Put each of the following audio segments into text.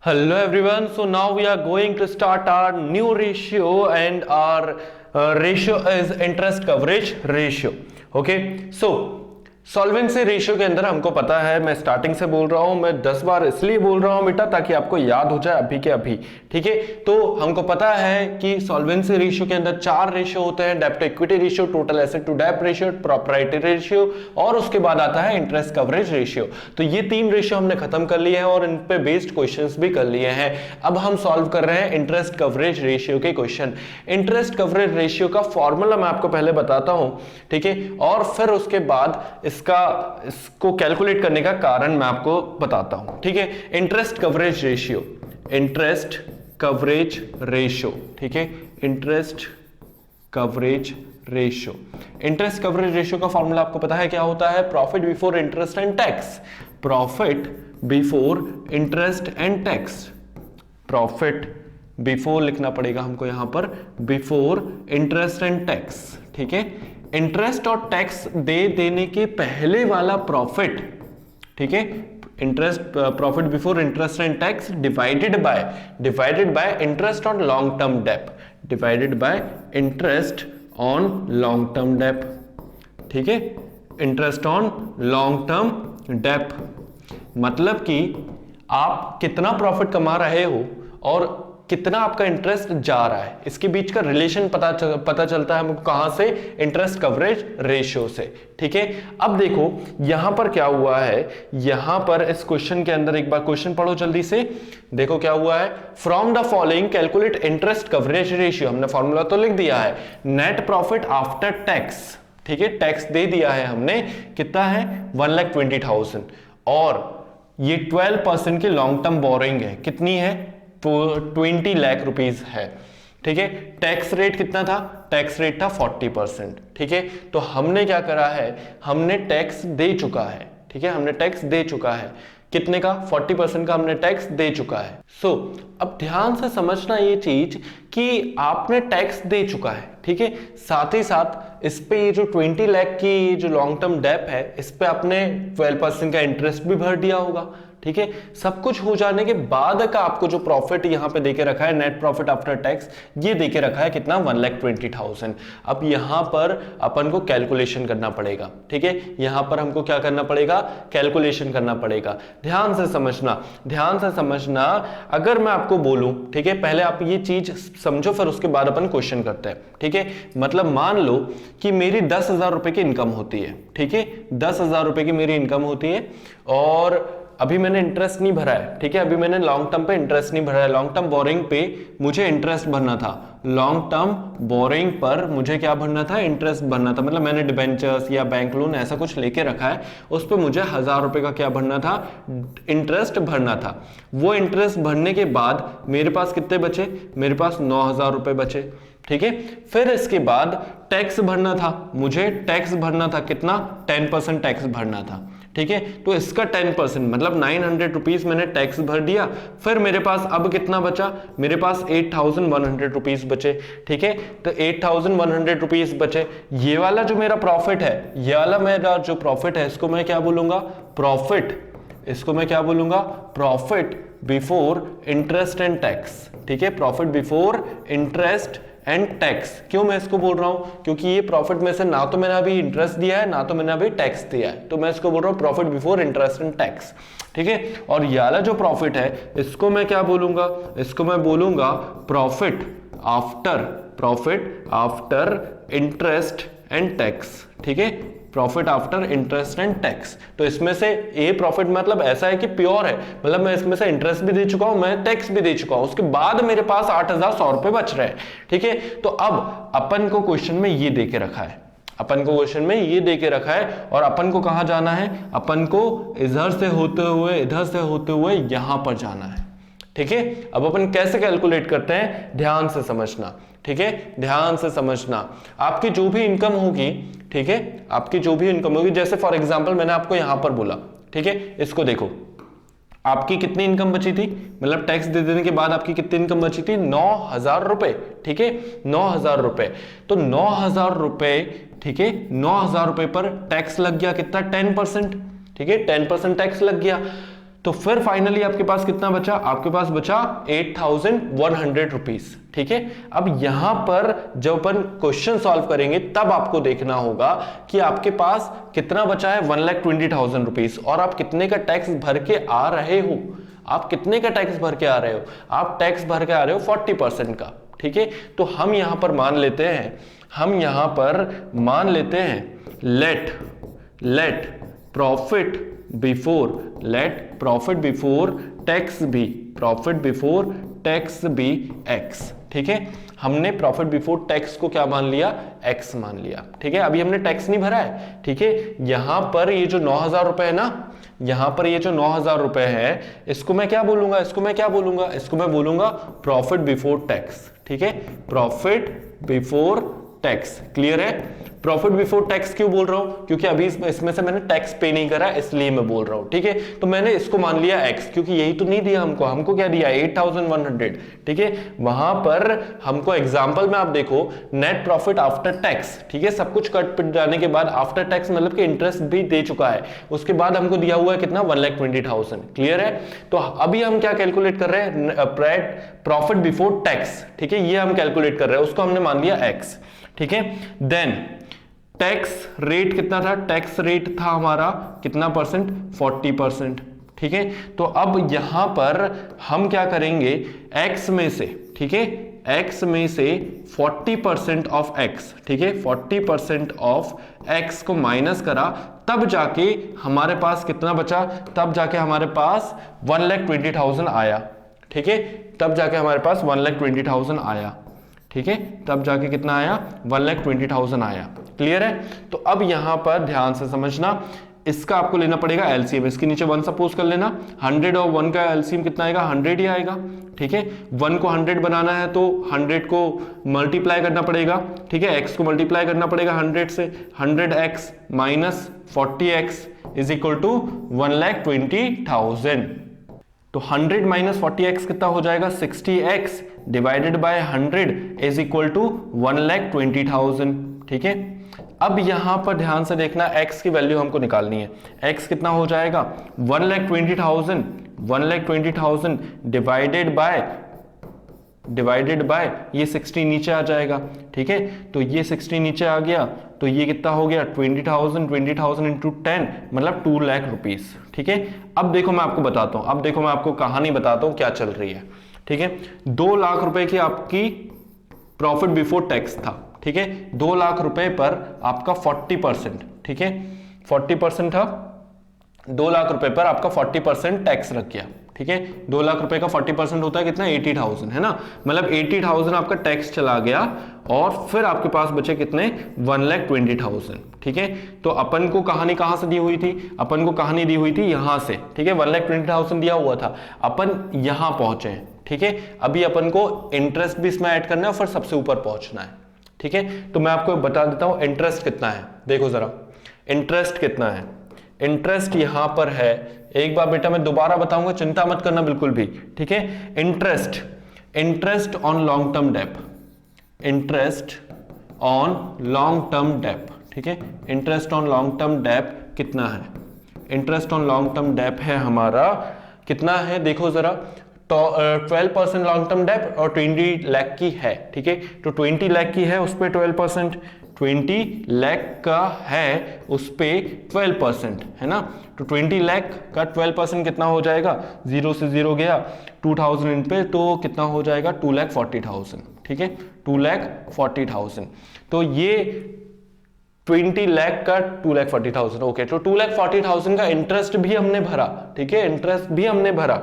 Hello everyone, so now we are going to start our new ratio and our ratio is interest coverage ratio. Okay, so solvency ratio के अंदर हमको पता है, मैं starting से बोल रहा हूं, मैं 10 बार इसलिए बोल रहा हूं बेटा ताकि आपको याद हो जाए अभी के अभी। ठीक है, तो हमको पता है कि सॉल्वेंसी रेशियो के अंदर 4 रेशियो होते हैं, डेब्ट to equity ratio, total asset to डेब्ट रेशियो, प्रोप्राइटरी रेशियो और उसके बाद आता है इंटरेस्ट कवरेज रेशियो। तो ये 3 रेशियो हमने खत्म कर लिए हैं और इन पे बेस्ड क्वेश्चंस भी कर लिए हैं। अब हम सॉल्व कर रहे हैं इंटरेस्ट कवरेज रेशियो के क्वेश्चन। इंटरेस्ट कवरेज रेशियो का फॉर्मूला मैं आपको पहले बताता हूं, ठीक है, और फिर उसके बाद इसको कैलकुलेट करने का कारण मैं आपको बताता हूं। ठीक है, interest coverage ratio, interest coverage ratio, ठीक है, interest coverage ratio. Interest coverage ratio का फॉर्मूला आपको पता है क्या होता है? Profit before interest and tax. Profit before interest and tax, profit before लिखना पड़ेगा हमको यहां पर, बिफोर इंटरेस्ट एंड टैक्स। ठीक है, इंटरेस्ट और टैक्स दे देने के पहले वाला प्रॉफिट, ठीक है, interest profit before interest and tax divided by interest on long term date, divided by interest on long term date. ठीक है, interest on long term date मतलब कि आप कितना प्रॉफिट कमा रहे हो और कितना आपका इंटरेस्ट जा रहा है, इसके बीच का रिलेशन पता चलता है हमको कहां से? इंटरेस्ट कवरेज रेशियो से। ठीक है, अब देखो यहां पर क्या हुआ है, यहां पर इस क्वेश्चन के अंदर एक बार क्वेश्चन पढ़ो जल्दी से, देखो क्या हुआ है। From the following calculate interest coverage ratio, हमने फॉर्मूला तो लिख दिया है, नेट प्रॉफिट आफ्टर टैक्स। ठीक है, टैक्स दे दिया है हमने, कितना है? 1,20,000 और ये 12% की लॉन्ग टर्म बोरिंग है, कितनी है? 20 लाख रुपीस है। ठीक है, टैक्स रेट कितना था? टैक्स रेट था 40%। ठीक है, तो हमने क्या करा है, हमने टैक्स दे चुका है। ठीक है, हमने टैक्स दे चुका है, कितने का? 40% का हमने टैक्स दे चुका है। अब ध्यान से समझना ये चीज कि आपने टैक्स दे चुका है। ठीक है, साथ ही साथ इस पे ये जो 20 लाख की जो लॉन्ग टर्म डेट है, इस पे आपने 12% का इंटरेस्ट भी भर दिया होगा। ठीक है, सब कुछ हो जाने के बाद का आपको जो प्रॉफिट यहां पे देके रखा है, नेट प्रॉफिट आफ्टर टैक्स, ये देके रखा है कितना? 1,20,000। अब यहां पर अपन को कैलकुलेशन करना पड़ेगा। ठीक है, यहां पर हमको क्या करना पड़ेगा? कैलकुलेशन करना पड़ेगा। ध्यान से समझना, ध्यान से समझना। अगर मैं आपको बोलूं, ठीक है, पहले आप ये चीज समझो फिर उसके बाद अपन क्वेश्चन करते हैं। ठीक है, मतलब मान लो कि मेरी 10,000 रुपए की इनकम होती है। ठीक है, 10,000 रुपए की मेरी इनकम होती है और अभी मैंने इंटरेस्ट नहीं भरा है। ठीक है, अभी मैंने लॉन्ग टर्म पे इंटरेस्ट नहीं भरा है, लॉन्ग टर्म बोरिंग पे मुझे इंटरेस्ट भरना था, लॉन्ग टर्म बोरिंग पर मुझे क्या भरना था? इंटरेस्ट भरना था। मतलब मैंने डिबेंचर्स या बैंक लोन ऐसा कुछ लेके रखा है, उस पर मुझे 1,000 रुपए का क्या भरना था? इंटरेस्ट भरना था। वो इंटरेस्ट भरने के बाद मेरे पास कितने बचे? मेरे पास 9,000 रुपए बचे। ठीक है, फिर इसके बाद टैक्स भरना था, मुझे टैक्स भरना था, कितना? 10% टैक्स भरना था। ठीक है, तो इसका 10% मतलब 900 रुपीज मैंने टैक्स भर दिया। फिर मेरे पास अब कितना बचा? मेरे पास 8,100 रुपीज बचे। ठीक है, तो 8,100 रुपीज बचे। ये वाला जो मेरा प्रॉफिट है, ये वाला मेरा जो प्रॉफिट है, इसको मैं क्या बोलूंगा? प्रॉफिट। इसको मैं क्या बोलूंगा? Profit before interest and tax. ठीक है, profit before interest and tax. क्यों मैं इसको बोल रहा हूं? क्योंकि ये प्रॉफिट में से ना तो मैंने अभी इंटरेस्ट दिया है, ना तो मैंने अभी टैक्स दिया है, तो मैं इसको बोल रहा हूं profit before interest and tax. ठीक है, और ये वाला जो प्रॉफिट है, इसको मैं क्या बोलूंगा? इसको मैं बोलूंगा profit after interest and tax. ठीक है, profit after interest and tax. तो इसमें से ए प्रॉफिट मतलब ऐसा है कि प्योर है, मतलब मैं इसमें से इंटरेस्ट भी दे चुका हूं, मैं टैक्स भी दे चुका हूं, उसके बाद मेरे पास 8,100 रुपए बच रहे हैं। ठीक है, तो अब अपन को क्वेश्चन में ये दे के रखा है, अपन को क्वेश्चन में ये दे के रखा है और अपन को कहां जाना है? अपन को इधर से होते हुए यहां पर जाना है। ठीक है, अब अपन कैसे कैलकुलेट करते हैं? ध्यान से समझना। ठीक है, ध्यान से समझना। आपकी जो भी इनकम होगी, ठीक है, आपकी जो भी इनकम होगी, जैसे फॉर एग्जांपल मैंने आपको यहां पर बोला, ठीक है, इसको देखो, आपकी कितनी इनकम बची थी? मतलब टैक्स दे देने के बाद आपकी कितनी इनकम बची थी? 9,000 रुपए। ठीक है, 9,000 रुपए। तो 9,000 रुपए, ठीक है, 9,000 रुपए पर टैक्स लग गया कितना? 10%। ठीक है, 10% टैक्स लग गया। तो फिर फाइनली आपके पास कितना बचा, आपके पास बचा 8100 रुपीस। ठीक है, अब यहां पर जब अपन क्वेश्चन सॉल्व करेंगे तब आपको देखना होगा कि आपके पास कितना बचा है, 1,20,000 रुपीस, और आप कितने का टैक्स भर के आ रहे हो, आप कितने का टैक्स भर के आ रहे हो, आप टैक्स भर के आ रहे हो 40% का। ठीक है, तो हम यहां पर मान लेते हैं, हम यहां पर मान लेते हैं let profit before tax be X. ठीक है, हमने प्रॉफिट बिफोर टैक्स को क्या मान लिया, एक्स मान लिया। ठीक है, अभी हमने टैक्स नहीं भरा है। ठीक है, यहां पर ये जो 9,000 रुपए है ना, यहां पर ये जो 9,000 रुपए है, इसको मैं क्या बोलूंगा, इसको मैं बोलूंगा प्रॉफिट बिफोर टैक्स। ठीक है, प्रॉफिट बिफोर टैक्स। क्लियर है, प्रॉफिट बिफोर टैक्स क्यों बोल रहा हूं, क्योंकि अभी इसमें से मैंने टैक्स पे नहीं करा, इसलिए मैं बोल रहा हूं। ठीक है, तो मैंने इसको मान लिया एक्स, क्योंकि यही तो नहीं दिया हमको क्या दिया, 8100। ठीक है, वहां पर हमको एग्जांपल में आप देखो नेट प्रॉफिट आफ्टर टैक्स। ठीक है, सब कुछ कट पिट जाने के बाद आफ्टर टैक्स मतलब कि इंटरेस्ट भी दे चुका है, उसके बाद हमको दिया हुआ है कितना, 1,20,000। क्लियर है, तो अभी हम क्या कैलकुलेट कर रहे हैं, प्रॉफिट बिफोर टैक्स। ठीक है, ये हम कैलकुलेट कर रहे हैं, उसको हमने मान लिया एक्स। ठीक है, देन टैक्स रेट कितना था, टैक्स रेट था हमारा कितना परसेंट, 40%। ठीक है, तो अब यहां पर हम क्या करेंगे, एक्स में से, ठीक है, एक्स में से 40% ऑफ एक्स, ठीक है, 40% ऑफ एक्स को माइनस करा, तब जाके हमारे पास कितना बचा, तब जाके हमारे पास 1,20,000 आया। ठीक है, तब जाके हमारे पास 1,20,000 आया। ठीक है, तब जाके कितना आया, 1,20,000 आया। क्लियर है, तो अब यहां पर ध्यान से समझना, इसका आपको लेना पड़ेगा एलसीएम। इसके नीचे 1 सपोज कर लेना, 100 और 1 का एलसीएम कितना आएगा, 100 ही आएगा। ठीक है, 1 को 100 बनाना है तो 100 को मल्टीप्लाई करना पड़ेगा। ठीक है, x को मल्टीप्लाई करना पड़ेगा 100 से, 100x minus 40x is equal to 1,20,000। तो 100 माइनस 40x कितना हो जाएगा, 60x divided by 100 is equal to 1,20,000। ठीक है, अब यहां पर ध्यान से देखना, x की वैल्यू हमको निकालनी है। x कितना हो जाएगा, 1,20,000 डिवाइडेड बाय ये 60 नीचे आ जाएगा। ठीक है, तो ये 60 नीचे आ गया, तो ये कितना हो गया, 20,000 इंटू 10 मतलब 2 लाख रुपीस। ठीक है, अब देखो मैं आपको बताता हूं, अब देखो मैं आपको कहानी बताता हूं क्या चल रही है। ठीक है, 2 लाख रुपए की आपकी प्रॉफिट बिफोर टैक्स था। ठीक है, 2 लाख रुपए पर आपका 40%, ठीक है, 40% था, 2 लाख रुपए पर आपका 40% टैक्स रख गया। ठीक है, 2 लाख रुपए का 40% होता है कितना, 80,000 है ना, मतलब 80,000 आपका टैक्स चला गया, और फिर आपके पास बचे कितने, 1,20,000। ठीक है, तो अपन को कहानी कहां से दी हुई थी, अपन को कहानी दी हुई थी यहां से। ठीक है, 1,20,000 दिया हुआ था, अपन यहां पहुंचे हैं। ठीक है, अभी अपन को इंटरेस्ट भी इसमें ऐड करना है और फिर सबसे ऊपर पहुंचना है। ठीक है, तो मैं आपको बता देता हूं इंटरेस्ट कितना है, देखो जरा इंटरेस्ट कितना है। इंटरेस्ट यहां पर है, एक बार बेटा मैं दोबारा बताऊंगा, चिंता मत करना बिल्कुल भी। ठीक है, interest on long term debt, interest on long term debt. ठीक है, interest on long term debt कितना है, interest on long term debt है हमारा कितना है, देखो जरा, तो 12% लॉन्ग टर्म डेप और 20 लाख की है। ठीक है, तो 20 लाख की है, उस पर 12%, 20 लाख का है, उस पर 12% है ना, तो 20 लाख का 12% कितना हो जाएगा, 0 से 0 गया, 2000 इन पे, तो कितना हो जाएगा, 2,40,000। ठीक है, 2,40,000, तो ये 20 लाख का 2,40,000। ओके, तो 2,40,000 का इंटरेस्ट भी हमने भरा। ठीक है, इंटरेस्ट भी हमने भरा।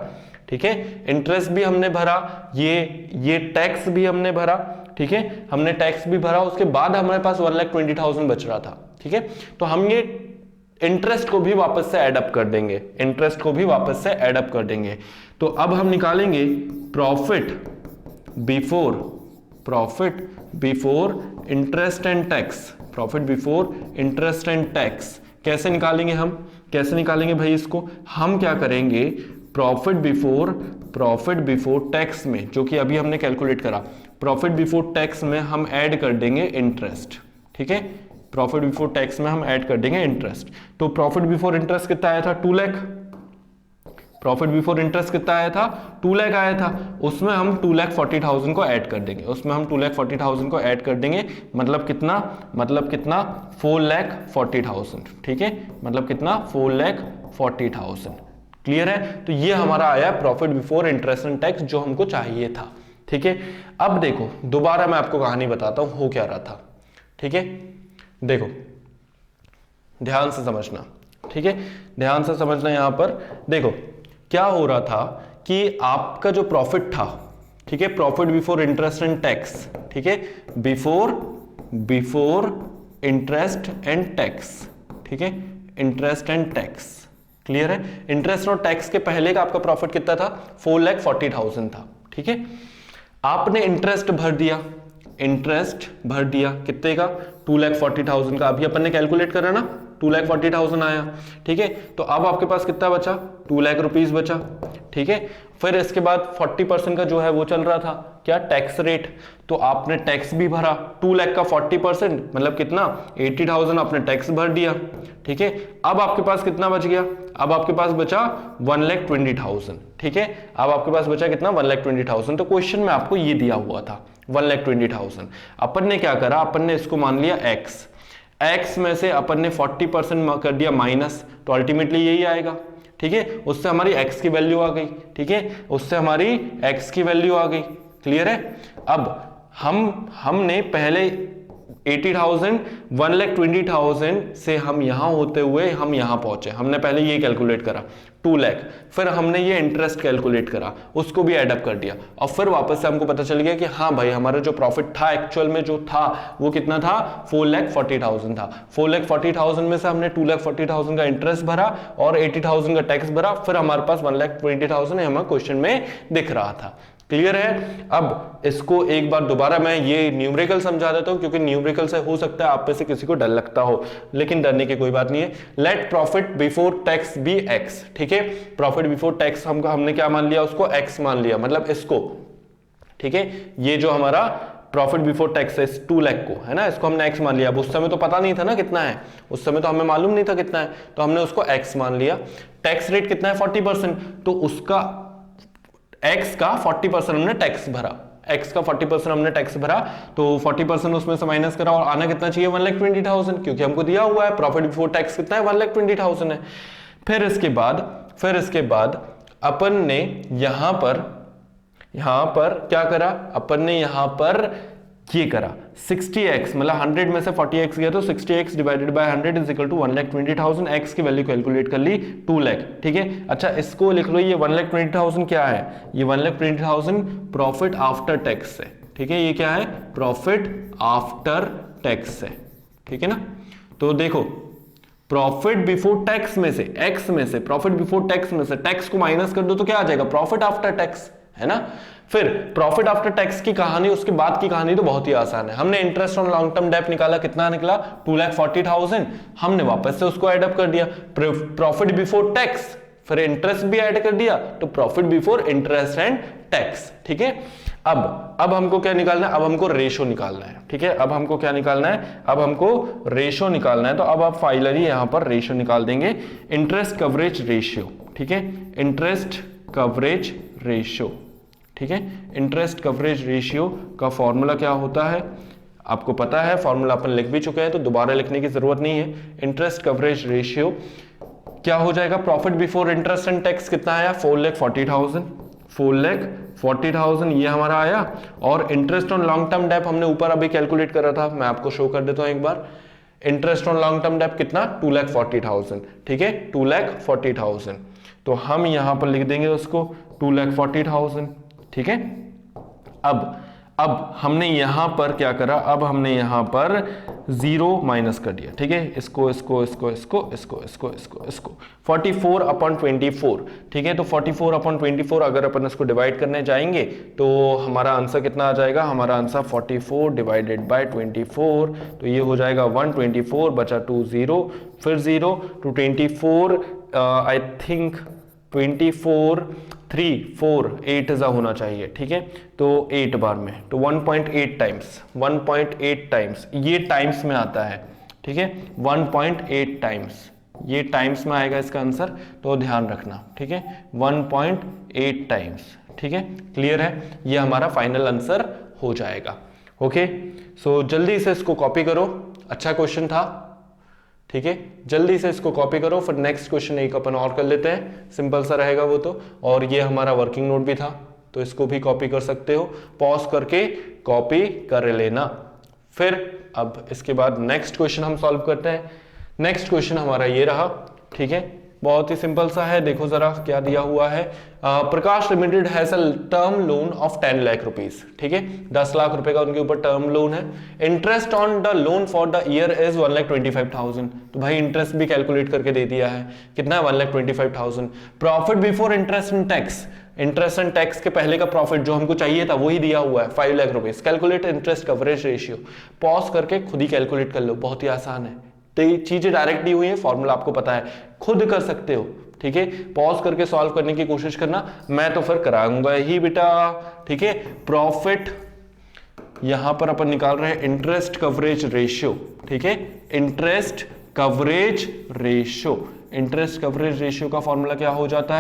ठीक है, इंटरेस्ट भी हमने भरा, ये टैक्स भी हमने भरा। ठीक है, हमने टैक्स भी भरा, उसके बाद हमारे पास 1,20,000 बच रहा था। ठीक है, तो हम ये इंटरेस्ट को भी वापस से एडअप कर देंगे, इंटरेस्ट को भी वापस से एडअप कर देंगे। तो अब हम निकालेंगे profit before interest and tax, profit before interest and tax कैसे निकालेंगे, हम कैसे निकालेंगे भाई इसको, हम क्या करेंगे, प्रॉफिट बिफोर टैक्स में, जो कि अभी हमने कैलकुलेट करा, प्रॉफिट बिफोर टैक्स में हम ऐड कर देंगे इंटरेस्ट। ठीक है, प्रॉफिट बिफोर टैक्स में हम ऐड कर देंगे इंटरेस्ट। तो प्रॉफिट बिफोर इंटरेस्ट कितना आया था, 2 लाख। प्रॉफिट बिफोर इंटरेस्ट कितना आया था, 2 लाख आया था, उसमें हम 2,40,000 को ऐड कर देंगे, उसमें हम 2,40,000 को ऐड कर देंगे, मतलब कितना 4,40,000, ठीक है, मतलब कितना 4,40,000। क्लियर है? तो ये हमारा आया profit before interest and tax जो हमको चाहिए था। ठीक है, अब देखो दोबारा मैं आपको कहानी बताता हूं हो क्या रहा था। ठीक है, देखो ध्यान से समझना, ठीक है, ध्यान से समझना। यहां पर देखो क्या हो रहा था कि आपका जो प्रॉफिट था, ठीक है, profit before interest and tax, ठीक है, बिफोर इंटरेस्ट एंड टैक्स, ठीक है, इंटरेस्ट एंड टैक्स। क्लियर है? इंटरेस्ट और टैक्स के पहले का आपका प्रॉफिट कितना था, 4,40,000 था। ठीक है, आपने इंटरेस्ट भर दिया, इंटरेस्ट भर दिया कितने का, 2,40,000 का। अभी अपन ने कैलकुलेट करा ना, 2,40,000 आया। ठीक है, तो अब आपके पास कितना बचा, 2 लाख रुपीस बचा। ठीक है, फिर इसके बाद 40% का जो है वो चल रहा था क्या, टैक्स रेट। तो आपने टैक्स भी भरा, 2 लाख का 40% मतलब कितना, 80,000 आपने टैक्स भर दिया। ठीक है, अब आपके पास कितना बच गया, अब आपके पास बचा 1,20,000। ठीक है, अब आपके पास बचा कितना, 1,20,000। तो क्वेश्चन में आपको ये दिया हुआ था 1,20,000। अपन ने क्या करा, अपन ने इसको मान लिया x में से अपन ने 40% कर दिया माइनस, तो अल्टीमेटली यही आएगा। ठीक है, उससे हमारी x की वैल्यू आ गई। ठीक है, उससे हमारी x की वैल्यू आ गई। क्लियर है? अब हमने पहले 80,000 1,20,000 से हम यहां होते हुए हम यहां पहुंचे, हमने पहले ये कैलकुलेट करा 2 लाख, फिर हमने ये इंटरेस्ट कैलकुलेट करा, उसको भी एडअप कर दिया, और फिर वापस से हमको पता चल गया कि हाँ भाई हमारा जो प्रॉफिट था एक्चुअल में जो था वो कितना था, 4,40,000 था। 4,40,000 में से हमने 2,40,000 का इंटरेस्ट भरा और 80,000 का टैक्स भरा, फिर हमारे पास 1,20,000 हमें क्वेश्चन में दिख रहा था। क्लियर है? अब इसको एक बार दोबारा मैं ये न्यूमेरिकल समझा देता हूं, क्योंकि न्यूमेरिकल से हो सकता है आप में से किसी को डर लगता हो, लेकिन डरने की कोई बात नहीं है। Let profit before tax be X. ठीक है, प्रॉफिट बिफोर टैक्स हमने क्या मान लिया, उसको एक्स मान लिया, मतलब इसको। ठीक है, ये जो हमारा प्रॉफिट बिफोर टैक्स है 2 लाख को, है ना, इसको हमने एक्स मान लिया। अब उस समय तो पता नहीं था ना कितना है, उस समय तो हमें मालूम नहीं था कितना है, तो हमने उसको एक्स मान लिया। टैक्स रेट कितना है, 40%, तो उसका x का 40% हमने टैक्स भरा, x का 40% हमने टैक्स भरा, तो 40% उसमें से माइनस करा, और आना कितना चाहिए, 1,20,000, क्योंकि हमको दिया हुआ है प्रॉफिट बिफोर टैक्स कितना है, 1,20,000 है। फिर इसके बाद अपन ने यहां पर क्या करा, अपन ने यहां पर ये करा 60x, मतलब 100 में से 40x गया, तो 60x divided by 100 is equal to 1,20,000। x की वैल्यू कैलकुलेट कर ली 2 लाख। ठीक है, अच्छा इसको लिख लो, ये 1,20,000 क्या है, ये 1,20,000 प्रॉफिट आफ्टर टैक्स है। ठीक है, ये क्या है, प्रॉफिट आफ्टर टैक्स है। ठीक है ना, तो देखो प्रॉफिट बिफोर टैक्स में से, x में से, प्रॉफिट बिफोर टैक्स में से टैक्स को माइनस कर दो तो क्या आ जाएगा, प्रॉफिट आफ्टर टैक्स, है ना। फिर प्रॉफिट आफ्टर टैक्स की कहानी, उसके बाद की कहानी तो बहुत ही आसान है। हमने interest on long term date निकाला, कितना निकला, 2,40,000, हमने वापस से उसको ऐड अप कर दिया, प्रॉफिट बिफोर टैक्स, फिर इंटरेस्ट भी ऐड कर दिया, तो profit before interest and tax. ठीक है, अब हमको क्या निकालना है, अब हमको रेशो निकालना है। ठीक है, अब हमको क्या निकालना है, अब हमको रेशो निकालना है। तो अब आप फाइनली यहां पर रेशो निकाल देंगे, इंटरेस्ट कवरेज रेशियो। ठीक है, इंटरेस्ट कवरेज रेशियो। ठीक है, इंटरेस्ट कवरेज रेशियो का फॉर्मूला क्या होता है, आपको पता है, फॉर्मूला अपन लिख भी चुके हैं, तो दोबारा लिखने की जरूरत नहीं है। इंटरेस्ट कवरेज रेशियो क्या हो जाएगा, profit before interest and tax कितना आया, 4,40,000, 4,40,000 ये हमारा आया, और interest on long term date हमने ऊपर अभी कैलकुलेट करा था, मैं आपको शो कर देता हूं एक बार। Interest on long term debt कितना, 2,40,000। ठीक है, 2,40,000, तो हम यहां पर लिख देंगे उसको 2,40,000। ठीक है, अब हमने यहां पर क्या करा, अब हमने यहां पर 0 माइनस कर दिया। ठीक है, इसको 44/24। ठीक है, तो 44/24 अगर अपन इसको डिवाइड करने जाएंगे तो हमारा आंसर कितना आ जाएगा, हमारा आंसर 44 डिवाइडेड बाय 24, तो ये हो जाएगा 124 बचा 2 0, फिर 0 to 24, आई थिंक 24 3 4 8 ऐसा होना चाहिए। ठीक है, तो 8 बार में, तो 1.8 टाइम्स ये टाइम्स में आता है। ठीक है, 1.8 टाइम्स ये टाइम्स में आएगा इसका आंसर, तो ध्यान रखना, ठीक है, 1.8 टाइम्स, ठीक है, क्लियर है, ये हमारा फाइनल आंसर हो जाएगा। ओके, सो जल्दी से इसको कॉपी करो, अच्छा क्वेश्चन था, ठीक है, जल्दी से इसको कॉपी करो, फिर नेक्स्ट क्वेश्चन एक अपन और कर लेते हैं, सिंपल सा रहेगा वो तो। और ये हमारा वर्किंग नोट भी था, तो इसको भी कॉपी कर सकते हो, पॉज करके कॉपी कर लेना। फिर अब इसके बाद नेक्स्ट क्वेश्चन हम सॉल्व करते हैं। नेक्स्ट क्वेश्चन हमारा ये रहा, ठीक है, बहुत ही सिंपल सा है, देखो जरा क्या दिया हुआ है। Prakash limited has a term loan of 10 lakh rupees, ठीक है, 10 लाख रुपए का उनके ऊपर टर्म लोन है। Interest on the loan for the year is 1,25,000, तो भाई इंटरेस्ट भी कैलकुलेट करके दे दिया है, कितना है 1,25,000। Profit before interest and tax, interest and tax के पहले का प्रॉफिट जो हमको चाहिए था वही दिया हुआ है 5 lakh rupees. Calculate interest coverage ratio, pause करके खुद ही कैलकुलेट कर लो, बहुत ही आसान है, तो ये चीजें डायरेक्ट दी हुई है, फॉर्मूला आपको पता है, खुद कर सकते हो, ठीक है, पॉज करके सॉल्व करने की कोशिश करना, मैं तो फिर कराऊंगा ही बेटा, ठीक है। प्रॉफिट यहां पर अपन निकाल रहे हैं इंटरेस्ट कवरेज रेशियो, ठीक है, interest coverage ratio, interest coverage ratio का फॉर्मूला क्या हो जाता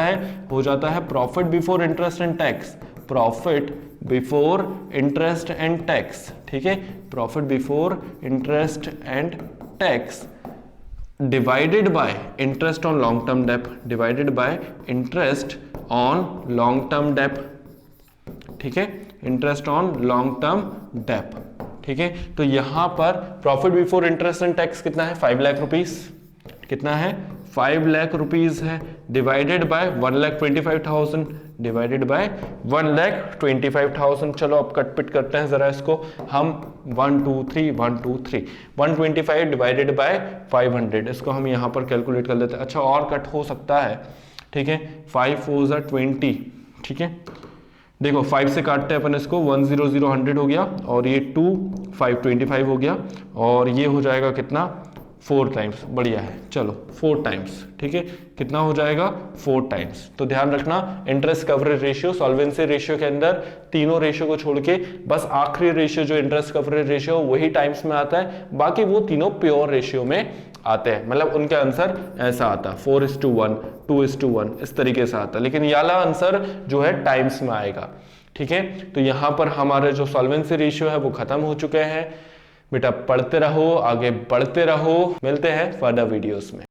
है profit before interest and tax, profit before interest and tax, ठीक है, profit before interest and tax divided by interest on long term date, divided by interest on long term date, ठीक है, interest on long term date, ठीक है। तो यहां पर profit before interest and tax कितना है 5 लाख रुपीस, कितना है 5 लाख रुपीस है, डिवाइडेड बाय 1,25,000, डिवाइडेड बाय 1,25,000। चलो अब कट पिट करते हैं जरा इसको हम, 1 2 3 1 2 3 125 डिवाइडेड बाय 500, इसको हम यहाँ पर कैलकुलेट कर लेते हैं। अच्छा और कट हो सकता है, ठीक है, 5 4 ज़ा 20, ठीक है, देखो 5 से काटते हैं अपन इसको, 1 0 0 100 हो गया, और ये 2 5 25 हो गया, और ये हो जाएगा कितना 4 टाइम्स, बढ़िया है, चलो 4 टाइम्स, ठीक है, कितना हो जाएगा 4 टाइम्स। तो ध्यान रखना interest coverage ratio, solvency ratio के अंदर तीनों रेशियो को छोड़ के बस आखिरी रेशियो जो इंटरेस्ट कवरेज रेशियो वही टाइम्स में आता है, बाकी वो तीनों प्योर रेशियो में आते हैं, मतलब उनका आंसर ऐसा आता है 4:1 2:1 इस तरीके से आता है, लेकिन ये वाला आंसर जो है टाइम्स में आएगा, ठीक है। तो यहां पर हमारे जो सॉल्वेंसी रेशियो है वो खत्म हो चुके हैं। बेटा पढ़ते रहो, आगे बढ़ते रहो, मिलते हैं फर्दर वीडियोस में।